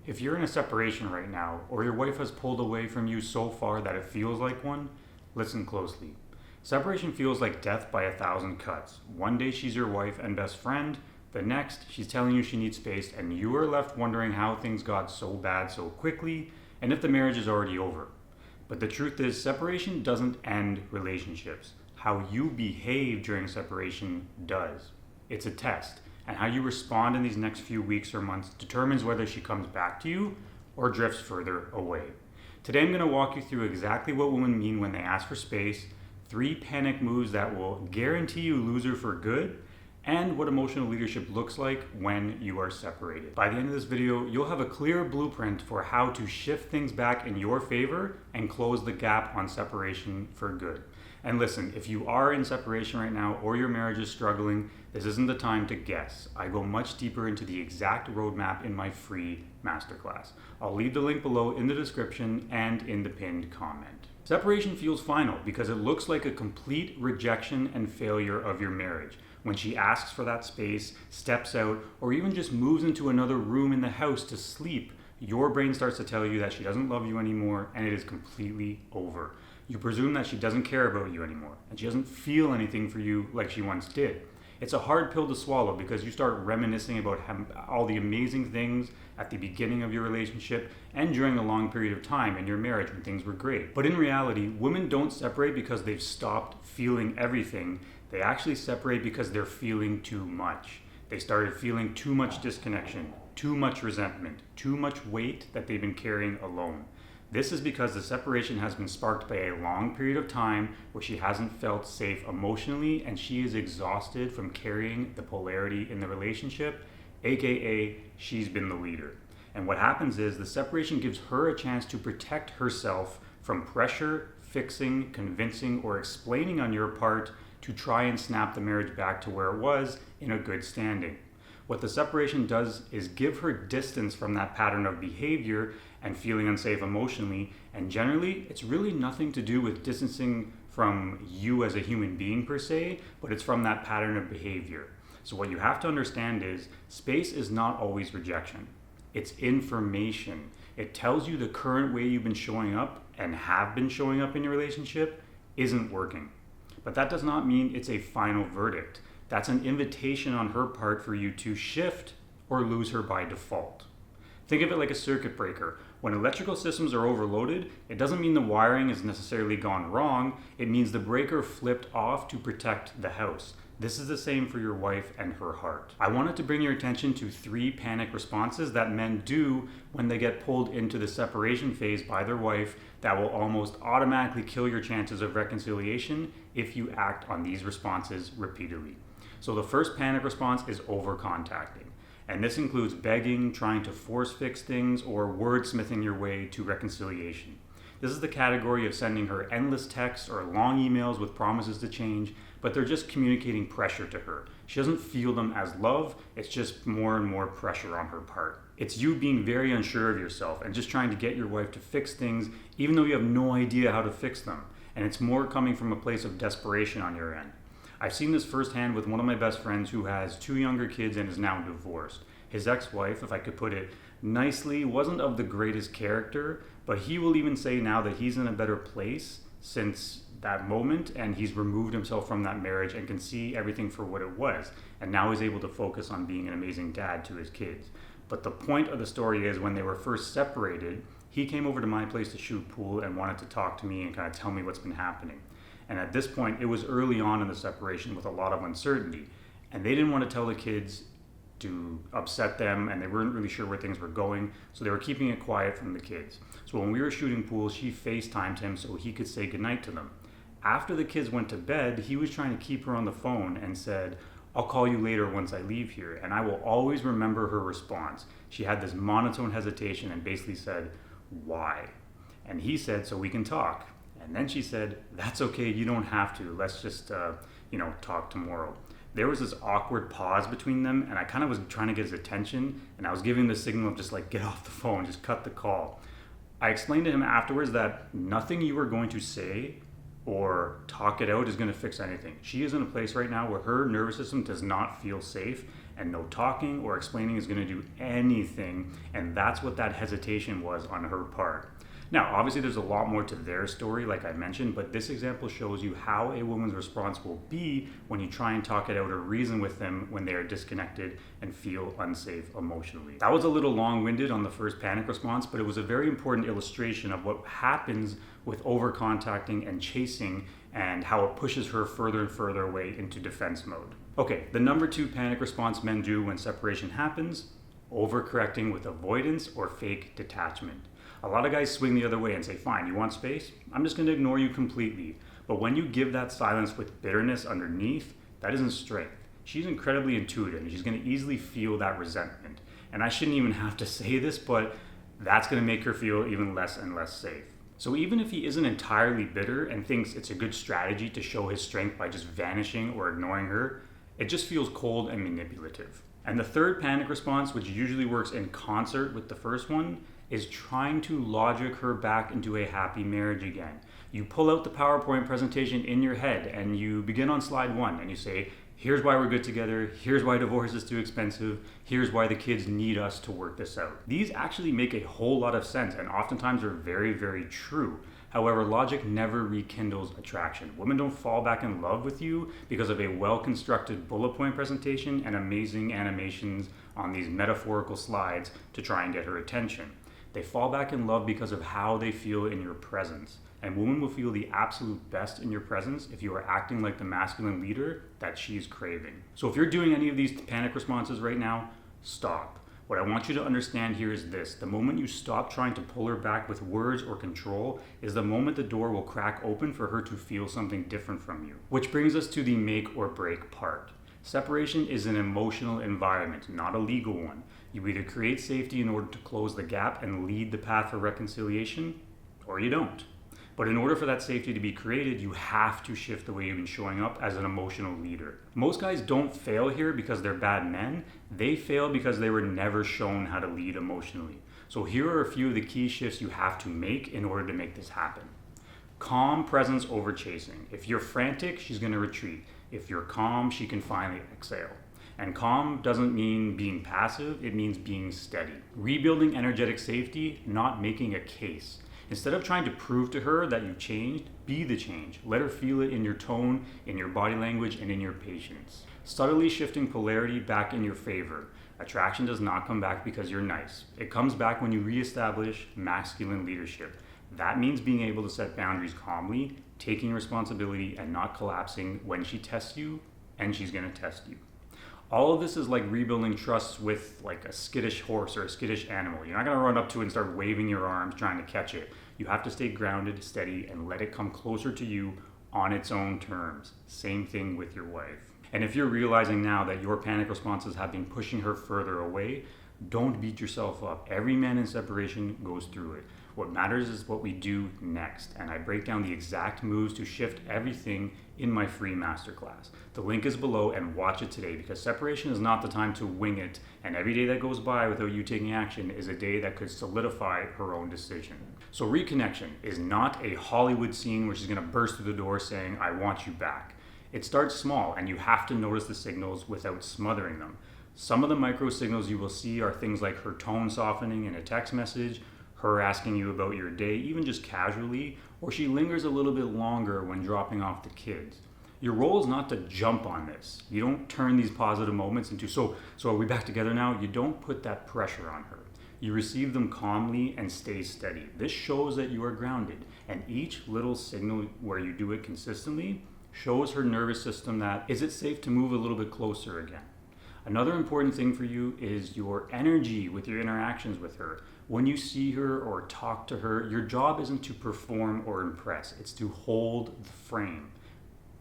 If you're in a separation right now, or your wife has pulled away from you so far that it feels like one, listen closely. Separation feels like death by 1,000 cuts. One day she's your wife and best friend, the next she's telling you she needs space, and you are left wondering how things got so bad so quickly, and if the marriage is already over. But the truth is, separation doesn't end relationships. How you behave during separation does. It's a test, and how you respond in these next few weeks or months determines whether she comes back to you or drifts further away. Today I'm going to walk you through exactly what women mean when they ask for space, 3 panic moves that will guarantee you lose her for good, and what emotional leadership looks like when you are separated. By the end of this video, you'll have a clear blueprint for how to shift things back in your favor and close the gap on separation for good. And listen, if you are in separation right now or your marriage is struggling, this isn't the time to guess. I go much deeper into the exact roadmap in my free masterclass. I'll leave the link below in the description and in the pinned comment. Separation feels final because it looks like a complete rejection and failure of your marriage. When she asks for that space, steps out, or even just moves into another room in the house to sleep, your brain starts to tell you that she doesn't love you anymore and it is completely over. You presume that she doesn't care about you anymore and she doesn't feel anything for you like she once did. It's a hard pill to swallow because you start reminiscing about all the amazing things at the beginning of your relationship and during a long period of time in your marriage when things were great. But in reality, women don't separate because they've stopped feeling everything. They actually separate because they're feeling too much. They started feeling too much disconnection, too much resentment, too much weight that they've been carrying alone. This is because the separation has been sparked by a long period of time where she hasn't felt safe emotionally and she is exhausted from carrying the polarity in the relationship, aka she's been the leader. And what happens is the separation gives her a chance to protect herself from pressure, fixing, convincing, or explaining on your part to try and snap the marriage back to where it was in a good standing. What the separation does is give her distance from that pattern of behavior and feeling unsafe emotionally, and generally it's really nothing to do with distancing from you as a human being per se, but it's from that pattern of behavior. So what you have to understand is space is not always rejection. It's information. It tells you the current way you've been showing up and have been showing up in your relationship isn't working. But that does not mean it's a final verdict. That's an invitation on her part for you to shift or lose her by default. Think of it like a circuit breaker. When electrical systems are overloaded, it doesn't mean the wiring has necessarily gone wrong. It means the breaker flipped off to protect the house. This is the same for your wife and her heart. I wanted to bring your attention to 3 panic responses that men do when they get pulled into the separation phase by their wife that will almost automatically kill your chances of reconciliation if you act on these responses repeatedly. So the first panic response is over-contacting. And this includes begging, trying to force fix things, or wordsmithing your way to reconciliation. This is the category of sending her endless texts or long emails with promises to change, but they're just communicating pressure to her. She doesn't feel them as love, it's just more and more pressure on her part. It's you being very unsure of yourself and just trying to get your wife to fix things even though you have no idea how to fix them. And it's more coming from a place of desperation on your end. I've seen this firsthand with one of my best friends who has 2 younger kids and is now divorced. His ex-wife, if I could put it nicely, wasn't of the greatest character, but he will even say now that he's in a better place since that moment and he's removed himself from that marriage and can see everything for what it was. And now he's able to focus on being an amazing dad to his kids. But the point of the story is when they were first separated, he came over to my place to shoot pool and wanted to talk to me and kind of tell me what's been happening. And at this point, it was early on in the separation with a lot of uncertainty. And they didn't want to tell the kids to upset them, and they weren't really sure where things were going, so they were keeping it quiet from the kids. So when we were shooting pool, she FaceTimed him so he could say goodnight to them. After the kids went to bed, he was trying to keep her on the phone and said, "I'll call you later once I leave here." And I will always remember her response. She had this monotone hesitation and basically said, "Why?" And he said, "So we can talk." And then she said, "That's okay, you don't have to. Let's just, talk tomorrow." There was this awkward pause between them, and I kind of was trying to get his attention, and I was giving the signal of just like, get off the phone, just cut the call. I explained to him afterwards that nothing you are going to say or talk it out is going to fix anything. She is in a place right now where her nervous system does not feel safe, and no talking or explaining is going to do anything, and that's what that hesitation was on her part. Now, obviously there's a lot more to their story, like I mentioned, but this example shows you how a woman's response will be when you try and talk it out or reason with them when they are disconnected and feel unsafe emotionally. That was a little long-winded on the first panic response, but it was a very important illustration of what happens with over-contacting and chasing and how it pushes her further and further away into defense mode. Okay, the number 2 panic response men do when separation happens: overcorrecting with avoidance or fake detachment. A lot of guys swing the other way and say, fine, you want space? I'm just going to ignore you completely. But when you give that silence with bitterness underneath, that isn't strength. She's incredibly intuitive and she's going to easily feel that resentment. And I shouldn't even have to say this, but that's going to make her feel even less and less safe. So even if he isn't entirely bitter and thinks it's a good strategy to show his strength by just vanishing or ignoring her, it just feels cold and manipulative. And the third panic response, which usually works in concert with the first one, is trying to logic her back into a happy marriage again. You pull out the PowerPoint presentation in your head and you begin on slide 1 and you say, here's why we're good together, here's why divorce is too expensive, here's why the kids need us to work this out. These actually make a whole lot of sense and oftentimes are very, very true. However, logic never rekindles attraction. Women don't fall back in love with you because of a well-constructed bullet point presentation and amazing animations on these metaphorical slides to try and get her attention. They fall back in love because of how they feel in your presence. And women will feel the absolute best in your presence if you are acting like the masculine leader that she's craving. So if you're doing any of these panic responses right now, stop. What I want you to understand here is this: the moment you stop trying to pull her back with words or control is the moment the door will crack open for her to feel something different from you. Which brings us to the make or break part. Separation is an emotional environment, not a legal one. You either create safety in order to close the gap and lead the path for reconciliation, or you don't. But in order for that safety to be created, you have to shift the way you've been showing up as an emotional leader. Most guys don't fail here because they're bad men. They fail because they were never shown how to lead emotionally. So here are a few of the key shifts you have to make in order to make this happen. Calm presence over chasing. If you're frantic, she's going to retreat. If you're calm, she can finally exhale. And calm doesn't mean being passive, it means being steady. Rebuilding energetic safety, not making a case. Instead of trying to prove to her that you changed, be the change. Let her feel it in your tone, in your body language, and in your patience. Subtly shifting polarity back in your favor. Attraction does not come back because you're nice. It comes back when you reestablish masculine leadership. That means being able to set boundaries calmly, taking responsibility, and not collapsing when she tests you, and she's going to test you. All of this is like rebuilding trust with like a skittish horse or a skittish animal. You're not going to run up to it and start waving your arms trying to catch it. You have to stay grounded, steady, and let it come closer to you on its own terms. Same thing with your wife. And if you're realizing now that your panic responses have been pushing her further away, don't beat yourself up. Every man in separation goes through it. What matters is what we do next, and I break down the exact moves to shift everything in my free masterclass. The link is below, and watch it today, because separation is not the time to wing it, and every day that goes by without you taking action is a day that could solidify her own decision. So reconnection is not a Hollywood scene where she's going to burst through the door saying, I want you back. It starts small, and you have to notice the signals without smothering them. Some of the micro signals you will see are things like her tone softening in a text message, her asking you about your day, even just casually, or she lingers a little bit longer when dropping off the kids. Your role is not to jump on this. You don't turn these positive moments into, so are we back together now? You don't put that pressure on her. You receive them calmly and stay steady. This shows that you are grounded, and each little signal where you do it consistently shows her nervous system that, is it safe to move a little bit closer again? Another important thing for you is your energy with your interactions with her. When you see her or talk to her, your job isn't to perform or impress. It's to hold the frame.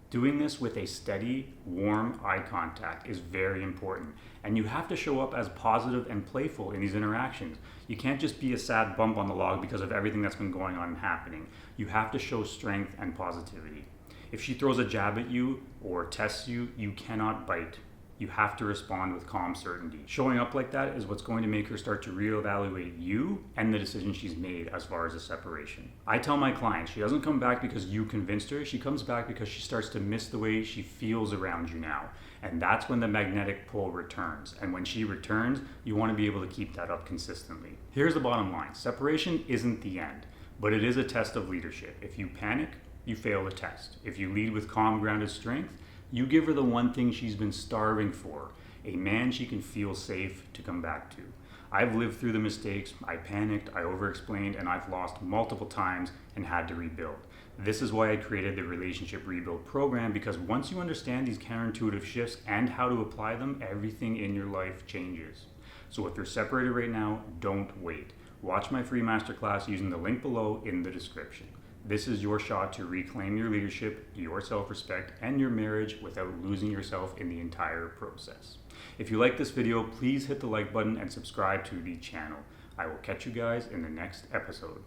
Doing this with a steady, warm eye contact is very important. And you have to show up as positive and playful in these interactions. You can't just be a sad bump on the log because of everything that's been going on and happening. You have to show strength and positivity. If she throws a jab at you or tests you, you cannot bite. you have to respond with calm certainty. Showing up like that is what's going to make her start to reevaluate you and the decision she's made as far as a separation. I tell my clients, she doesn't come back because you convinced her, she comes back because she starts to miss the way she feels around you now. And that's when the magnetic pull returns. And when she returns, you want to be able to keep that up consistently. Here's the bottom line. Separation isn't the end, but it is a test of leadership. If you panic, you fail the test. If you lead with calm, grounded strength, you give her the one thing she's been starving for, a man she can feel safe to come back to. I've lived through the mistakes. I panicked, I over-explained, and I've lost multiple times and had to rebuild. This is why I created the Relationship Rebuild program, because once you understand these counterintuitive shifts and how to apply them, everything in your life changes. So if you're separated right now, don't wait. Watch my free masterclass using the link below in the description. This is your shot to reclaim your leadership, your self-respect, and your marriage without losing yourself in the entire process. If you like this video, please hit the like button and subscribe to the channel. I will catch you guys in the next episode.